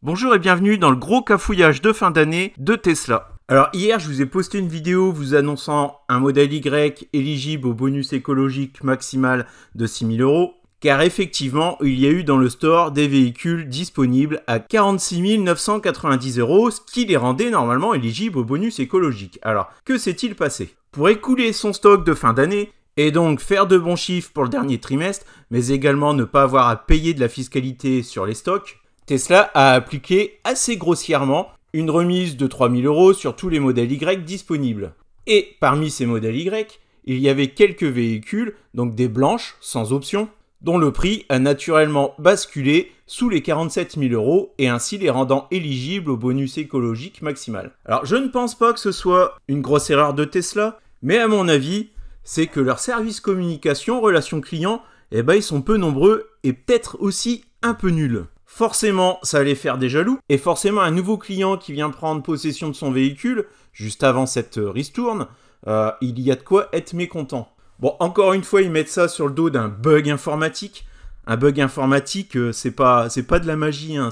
Bonjour et bienvenue dans le gros cafouillage de fin d'année de Tesla. Alors hier je vous ai posté une vidéo vous annonçant un modèle Y éligible au bonus écologique maximal de 6 000 €, car effectivement il y a eu dans le store des véhicules disponibles à 46 990 €, ce qui les rendait normalement éligibles au bonus écologique. Alors que s'est-il passé? Pour écouler son stock de fin d'année, et donc faire de bons chiffres pour le dernier trimestre, mais également ne pas avoir à payer de la fiscalité sur les stocks, Tesla a appliqué assez grossièrement une remise de 3 000 € sur tous les modèles Y disponibles. Et parmi ces modèles Y, il y avait quelques véhicules, donc des blanches, sans option, dont le prix a naturellement basculé sous les 47 000 € et ainsi les rendant éligibles au bonus écologique maximal. Alors je ne pense pas que ce soit une grosse erreur de Tesla, mais à mon avis, c'est que leur service communication, relations clients, ils sont peu nombreux et peut-être aussi un peu nuls. Forcément, ça allait faire des jaloux, et forcément un nouveau client qui vient prendre possession de son véhicule, juste avant cette ristourne, il y a de quoi être mécontent. Bon, encore une fois, ils mettent ça sur le dos d'un bug informatique. Un bug informatique, c'est pas de la magie, hein,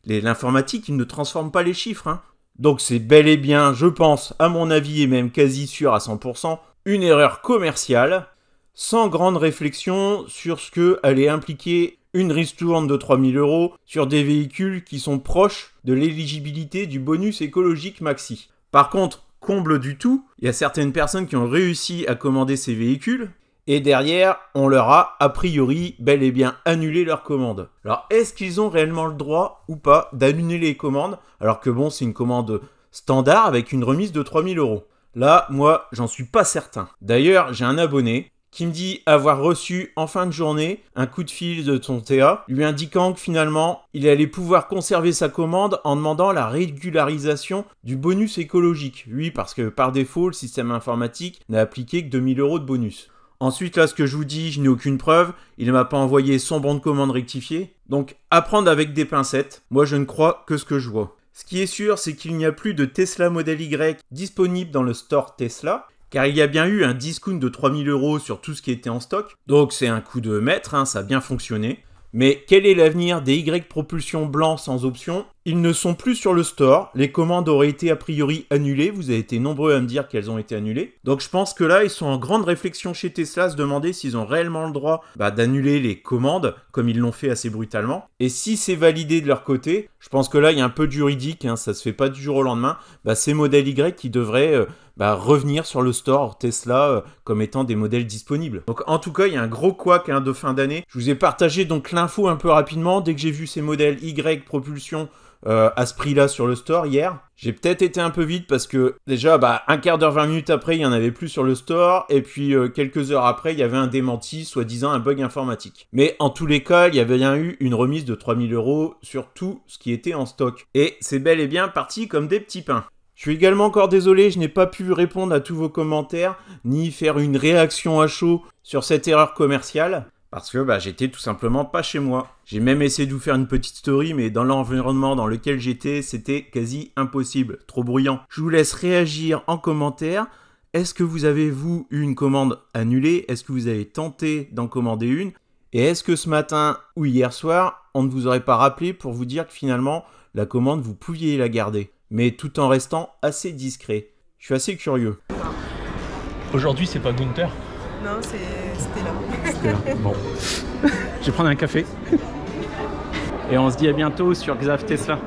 l'informatique, il ne transforme pas les chiffres. Hein. Donc c'est bel et bien, je pense, à mon avis, et même quasi sûr à 100%, une erreur commerciale, sans grande réflexion sur ce que allait impliquer une ristourne de 3 000 € sur des véhicules qui sont proches de l'éligibilité du bonus écologique maxi. Par contre, comble du tout, il y a certaines personnes qui ont réussi à commander ces véhicules et derrière, on leur a a priori bel et bien annulé leur commande. Alors, est-ce qu'ils ont réellement le droit ou pas d'annuler les commandes alors que bon, c'est une commande standard avec une remise de 3 000 €? Là, moi, j'en suis pas certain. D'ailleurs, j'ai un abonné qui me dit avoir reçu en fin de journée un coup de fil de son TA, lui indiquant que finalement, il allait pouvoir conserver sa commande en demandant la régularisation du bonus écologique. Oui, parce que par défaut, le système informatique n'a appliqué que 2 000 € de bonus. Ensuite, là, ce que je vous dis, je n'ai aucune preuve. Il ne m'a pas envoyé son bon de commande rectifié. Donc, à prendre avec des pincettes. Moi, je ne crois que ce que je vois. Ce qui est sûr, c'est qu'il n'y a plus de Tesla Model Y disponible dans le store Tesla, car il y a bien eu un discount de 3 000 € sur tout ce qui était en stock. Donc c'est un coup de maître, hein, ça a bien fonctionné. Mais quel est l'avenir des Y propulsion blancs sans option? Ils ne sont plus sur le store, les commandes auraient été a priori annulées, vous avez été nombreux à me dire qu'elles ont été annulées. Donc je pense que là, ils sont en grande réflexion chez Tesla, à se demander s'ils ont réellement le droit d'annuler les commandes, comme ils l'ont fait assez brutalement. Et si c'est validé de leur côté, je pense que là, il y a un peu de juridique, hein, ça se fait pas du jour au lendemain, ces modèles Y qui devraient revenir sur le store Tesla comme étant des modèles disponibles. Donc en tout cas, il y a un gros couac de fin d'année. Je vous ai partagé donc l'info un peu rapidement. Dès que j'ai vu ces modèles Y propulsion à ce prix-là sur le store hier, j'ai peut-être été un peu vite parce que déjà, un quart d'heure, 20 minutes après, il n'y en avait plus sur le store. Et puis quelques heures après, il y avait un démenti, soi-disant un bug informatique. Mais en tous les cas, il y avait bien eu une remise de 3 000 € sur tout ce qui était en stock. Et c'est bel et bien parti comme des petits pains. Je suis également encore désolé, je n'ai pas pu répondre à tous vos commentaires, ni faire une réaction à chaud sur cette erreur commerciale, parce que j'étais tout simplement pas chez moi. J'ai même essayé de vous faire une petite story, mais dans l'environnement dans lequel j'étais, c'était quasi impossible, trop bruyant. Je vous laisse réagir en commentaire. Est-ce que vous avez, vous, eu une commande annulée? Est-ce que vous avez tenté d'en commander une? Et est-ce que ce matin ou hier soir, on ne vous aurait pas rappelé pour vous dire que finalement, la commande, vous pouviez la garder, mais tout en restant assez discret? Je suis assez curieux. Aujourd'hui, c'est pas Gunther? Non, c'était là. C'était là. Bon. Je vais prendre un café. Et on se dit à bientôt sur Xav Tesla.